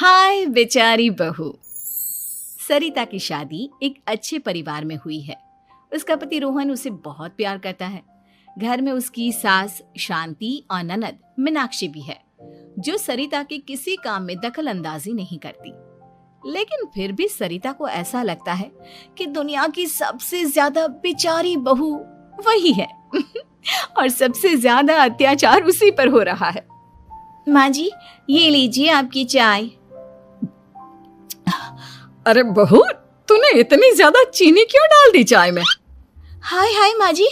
हाय बेचारी बहू। सरिता की शादी एक अच्छे परिवार में हुई है। उसका पति रोहन उसे बहुत प्यार करता है। घर में उसकी सास शांति और ननद मीनाक्षी भी है, जो सरिता के किसी काम में दखल अंदाजी नहीं करती। लेकिन फिर भी सरिता को ऐसा लगता है कि दुनिया की सबसे ज्यादा बेचारी बहू वही है और सबसे ज्यादा अत्याचार उसी पर हो रहा है। माँ जी, ये लीजिए आपकी चाय। अरे बहू, तूने इतनी ज्यादा चीनी क्यों डाल दी चाय में? हाय हाय माँ जी,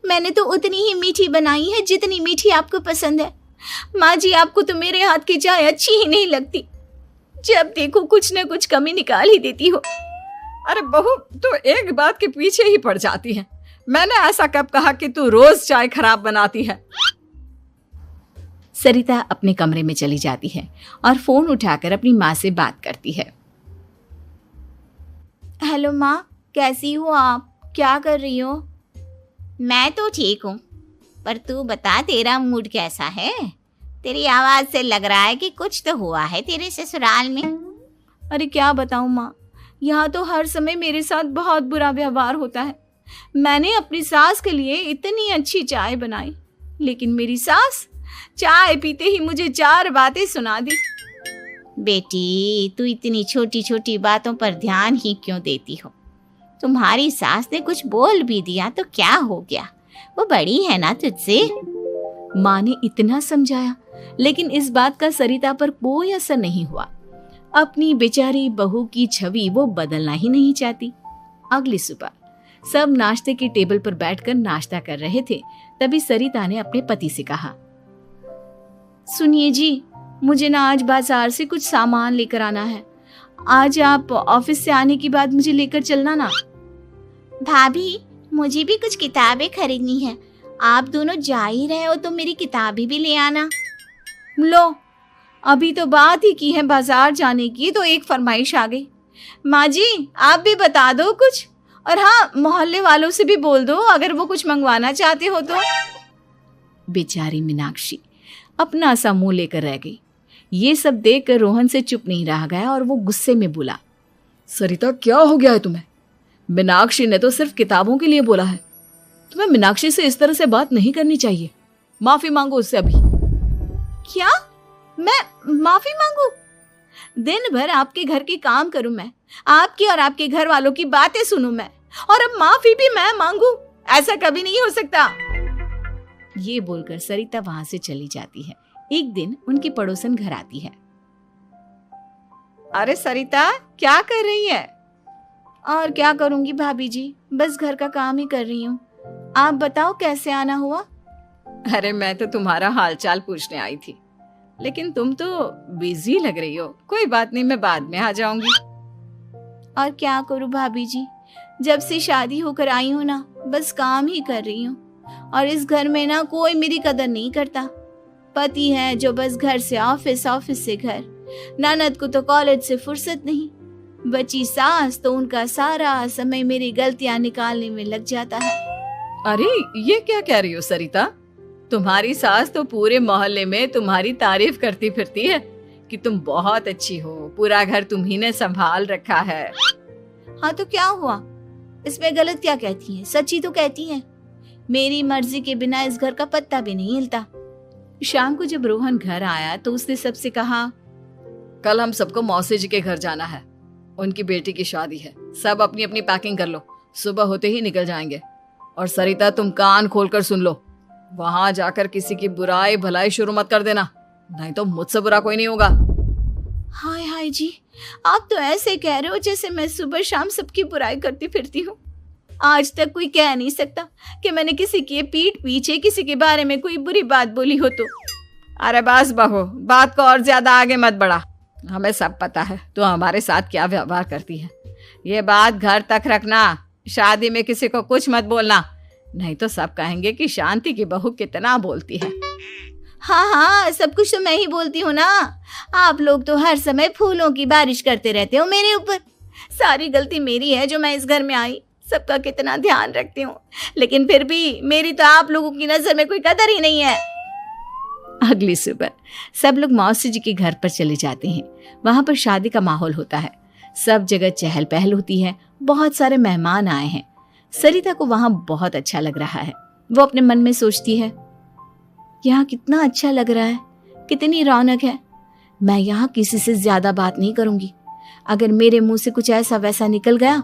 मैंने तो उतनी ही मीठी बनाई है जितनी मीठी आपको पसंद है। माँ जी, आपको तो मेरे हाथ की चाय अच्छी ही नहीं लगती। जब देखो कुछ न कुछ कमी निकाल ही देती हो। अरे बहू, तू एक बात के पीछे ही पड़ जाती है। मैंने ऐसा कब कहा कि तू रोज चाय खराब बनाती है? सरिता अपने कमरे में चली जाती है और फोन उठाकर अपनी माँ से बात करती है। हेलो माँ, कैसी हो आप? क्या कर रही हो? मैं तो ठीक हूँ, पर तू बता, तेरा मूड कैसा है? तेरी आवाज से लग रहा है कि कुछ तो हुआ है तेरे ससुराल में। अरे क्या बताऊँ माँ, यहाँ तो हर समय मेरे साथ बहुत बुरा व्यवहार होता है। मैंने अपनी सास के लिए इतनी अच्छी चाय बनाई, लेकिन मेरी सास चाय पीते ही मुझे 4 बातें सुना दी। बेटी, तू इतनी छोटी छोटी बातों पर ध्यान ही क्यों देती हो? तुम्हारी सास ने कुछ बोल भी दिया तो क्या हो गया, वो बड़ी है ना तुझसे। माँ ने इतना समझाया, लेकिन इस बात का सरिता पर कोई असर नहीं हुआ। अपनी बेचारी बहू की छवि वो बदलना ही नहीं चाहती। अगली सुबह सब नाश्ते की टेबल पर बैठकर नाश्ता कर रहे थे, तभी सरिता ने अपने पति से कहा, सुनिए जी, मुझे ना आज बाजार से कुछ सामान लेकर आना है। आज आप ऑफिस से आने के बाद मुझे लेकर चलना ना। भाभी, मुझे भी कुछ किताबें खरीदनी है। आप दोनों जा ही रहे हो तो मेरी किताबें भी ले आना। लो, अभी तो बात ही की है बाजार जाने की, तो एक फरमाइश आ गई। माँ जी, आप भी बता दो कुछ, और हाँ, मोहल्ले वालों से भी बोल दो अगर वो कुछ मंगवाना चाहते हो तो। बेचारी मीनाक्षी अपना सा मुंह लेकर रह गई। ये सब देखकर रोहन से चुप नहीं रह गया और वो गुस्से में बोला, सरिता, क्या हो गया है तुम्हें? मीनाक्षी ने तो सिर्फ किताबों के लिए बोला है। तुम्हें मीनाक्षी से इस तरह से बात नहीं करनी चाहिए। माफी मांगो उससे अभी। क्या? मैं माफी मांगू? दिन भर आपके घर के काम करूं मैं, आपकी और आपके घर वालों की बातें सुनूं मैं, और अब माफी भी मैं मांगू? ऐसा कभी नहीं हो सकता। ये बोलकर सरिता वहां से चली जाती है। एक दिन उनकी पड़ोसन घर आती है। अरे सरिता, क्या कर रही है? और क्या करूंगी भाभी जी, बस घर का काम ही कर रही हूँ। आप बताओ कैसे आना हुआ? अरे मैं तो तुम्हारा हालचाल पूछने आई थी, लेकिन तुम तो बिजी लग रही हो। कोई बात नहीं, मैं बाद में आ जाऊंगी। और क्या करूँ भाभी जी, जब से शादी होकर आई हूँ ना, बस काम ही कर रही हूँ। और इस घर में ना कोई मेरी कदर नहीं करता। पति है जो बस घर से ऑफिस, ऑफिस से घर। ननद को तो कॉलेज से फुर्सत नहीं। बची सास तो उनका सारा समय मेरी गलतियां निकालने में लग जाता है। अरे ये क्या कह रही हो सरिता? तुम्हारी सास तो पूरे मोहल्ले में तुम्हारी तारीफ करती फिरती है कि तुम बहुत अच्छी हो, पूरा घर तुम्ही ने संभाल रखा है। हाँ तो क्या हुआ, इसमें गलत क्या कहती है? सच्ची तो कहती है। मेरी मर्जी के बिना इस घर का पत्ता भी नहीं हिलता। शाम को जब रोहन घर आया तो उसने सबसे कहा, कल हम सबको मौसी जी के घर जाना है। उनकी बेटी की शादी है। सब अपनी अपनी पैकिंग कर लो, सुबह होते ही निकल जाएंगे। और सरिता, तुम कान खोलकर सुन लो, वहां जाकर किसी की बुराई भलाई शुरू मत कर देना, नहीं तो मुझसे बुरा कोई नहीं होगा। हाय हाय जी, आप तो ऐसे कह रहे हो जैसे मैं सुबह शाम सबकी बुराई करती फिरती हूँ। आज तक कोई कह नहीं सकता कि मैंने किसी की पीठ पीछे किसी के बारे में कोई बुरी बात बोली हो तो। अरे बस बहू, बात को और ज्यादा आगे मत बढ़ा। हमें सब पता है तो हमारे साथ क्या व्यवहार करती है। ये बात घर तक रखना, शादी में किसी को कुछ मत बोलना, नहीं तो सब कहेंगे कि शांति की बहू कितना बोलती है। हाँ हाँ, सब कुछ तो मैं ही बोलती हूँ ना। आप लोग तो हर समय फूलों की बारिश करते रहते हो मेरे ऊपर। सारी गलती मेरी है जो मैं इस घर में आई। सबका कितना ध्यान रखती हूँ, लेकिन फिर भी मेरी तो आप लोगों की नजर में कोई कदर ही नहीं है। अगली सुबह सब लोग मौसी जी के घर पर चले जाते हैं। वहां पर शादी का माहौल होता है, सब जगह चहल पहल होती है, बहुत सारे मेहमान आए हैं। सरिता को वहां बहुत अच्छा लग रहा है। वो अपने मन में सोचती है, यहाँ कितना अच्छा लग रहा है, कितनी रौनक है। मैं यहाँ किसी से ज्यादा बात नहीं करूंगी। अगर मेरे मुंह से कुछ ऐसा वैसा निकल गया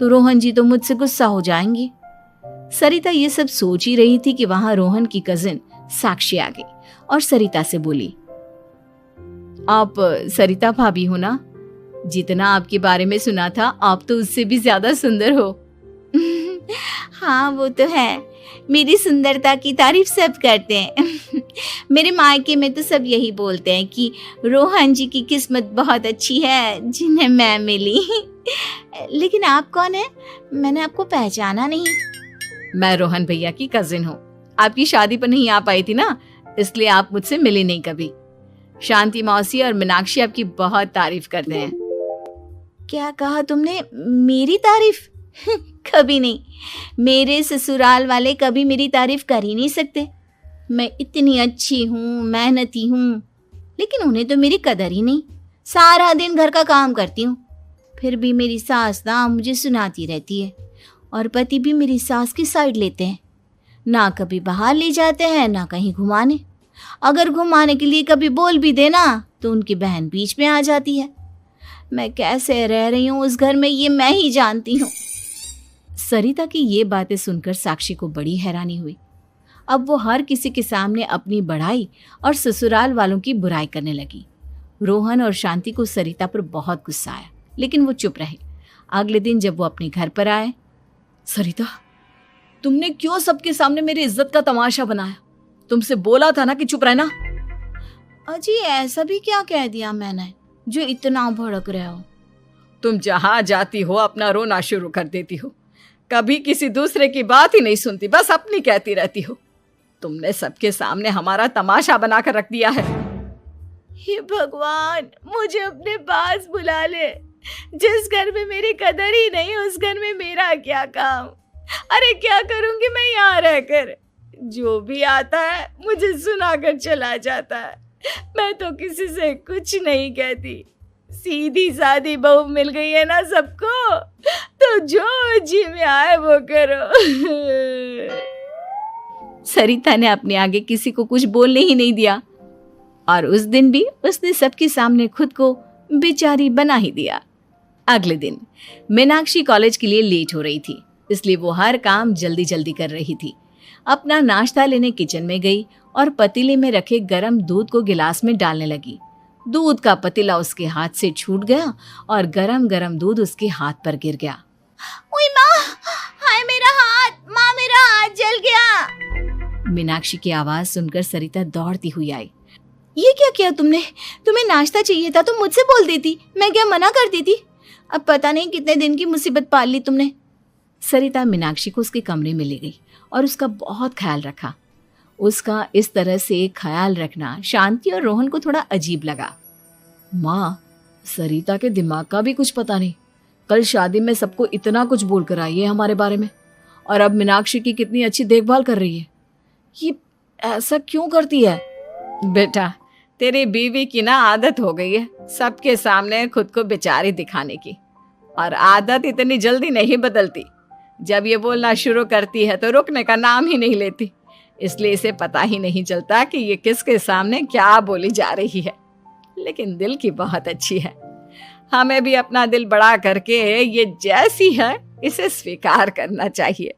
तो रोहन जी तो मुझसे गुस्सा हो जाएंगी। सरिता ये सब सोच ही रही थी कि वहां रोहन की कजिन साक्षी आ गई और सरिता से बोली, आप सरिता भाभी हो ना? जितना आपके बारे में सुना था आप तो उससे भी ज्यादा सुंदर हो। हाँ वो तो है, मेरी सुंदरता की तारीफ सब करते हैं। मेरे मायके में तो सब यही बोलते हैं कि रोहन जी की किस्मत बहुत अच्छी है जिन्हें मैं मिली। लेकिन आप कौन है? मैंने आपको पहचाना नहीं। मैं रोहन भैया की कजिन हूँ। आपकी शादी पर नहीं आ पाई थी ना, इसलिए आप मुझसे मिले नहीं कभी। शांति मौसी और मीनाक्षी आपकी बहुत तारीफ करते हैं। क्या कहा तुमने? मेरी तारीफ? कभी नहीं। मेरे ससुराल वाले कभी मेरी तारीफ कर ही नहीं सकते। मैं इतनी अच्छी हूँ, मेहनती हूँ, लेकिन उन्हें तो मेरी कदर ही नहीं। सारा दिन घर का काम करती हूँ, फिर भी मेरी सास ना मुझे सुनाती रहती है और पति भी मेरी सास की साइड लेते हैं। ना कभी बाहर ले जाते हैं ना कहीं घुमाने। अगर घुमाने के लिए कभी बोल भी देना तो उनकी बहन बीच में आ जाती है। मैं कैसे रह रही हूँ उस घर में ये मैं ही जानती हूँ। सरिता की ये बातें सुनकर साक्षी को बड़ी हैरानी हुई। अब वो हर किसी के सामने अपनी बढ़ाई और ससुराल वालों की बुराई करने लगी। रोहन और शांति को सरिता पर बहुत गुस्सा आया, लेकिन वो चुप रहे। अगले दिन जब वो अपने घर पर आए, सरिता, तुमने क्यों सबके सामने मेरी इज्जत का तमाशा बनाया? तुमसे बोला था ना कि चुप रहना। अजी ऐसा भी क्या कह दिया मैंने जो इतना भड़क रहे हो? तुम जहां जाती हो अपना रोना शुरू कर देती हो, कभी किसी दूसरे की बात ही नहीं सुनती, बस अपनी कहती रहती हो। तुमने सबके सामने हमारा तमाशा बनाकर रख दिया है। हे भगवान, मुझे अपने पास बुला ले। जिस घर में मेरी कदर ही नहीं उस घर में मेरा क्या काम? अरे क्या करूंगी मैं यहाँ रहकर? जो भी आता है मुझे सुनाकर चला जाता है। मैं तो किसी से कुछ नहीं कहती। सीधी सादी बहू मिल गई है ना सबको, तो जो जी में आए वो करो। सरिता ने अपने आगे किसी को कुछ बोलने ही नहीं दिया और उस दिन भी उसने सबके सामने खुद को बेचारी बना ही दिया। अगले दिन मीनाक्षी कॉलेज के लिए लेट हो रही थी, इसलिए वो हर काम जल्दी जल्दी कर रही थी। अपना नाश्ता लेने किचन में गई और पतीले में रखे गरम दूध को गिलास में डालने लगी। दूध का पतीला उसके हाथ से छूट गया और गरम गरम दूध उसके हाथ पर गिर गया। ओए माँ, हाय मेरा हाथ, माँ मेरा हाथ जल गया। मीनाक्षी की आवाज सुनकर सरिता दौड़ती हुई आई। ये क्या किया तुमने? तुम्हें नाश्ता चाहिए था तो मुझसे बोल देती, मैं क्या मना करती थी? अब पता नहीं कितने दिन की मुसीबत पाल ली तुमने। सरिता मीनाक्षी को उसके कमरे में ले गई और उसका बहुत ख्याल रखा। उसका इस तरह से ख्याल रखना शांति और रोहन को थोड़ा अजीब लगा। माँ, सरिता के दिमाग का भी कुछ पता नहीं। कल शादी में सबको इतना कुछ बोल कर आई है हमारे बारे में, और अब मीनाक्षी की कितनी अच्छी देखभाल कर रही है। ये ऐसा क्यों करती है? बेटा, तेरी बीवी की ना आदत हो गई है सबके सामने खुद को बेचारी दिखाने की, और आदत इतनी जल्दी नहीं बदलती। जब ये बोलना शुरू करती है तो रुकने का नाम ही नहीं लेती, इसलिए इसे पता ही नहीं चलता कि ये किसके सामने क्या बोली जा रही है। लेकिन दिल की बहुत अच्छी है। हमें भी अपना दिल बड़ा करके ये जैसी है इसे स्वीकार करना चाहिए।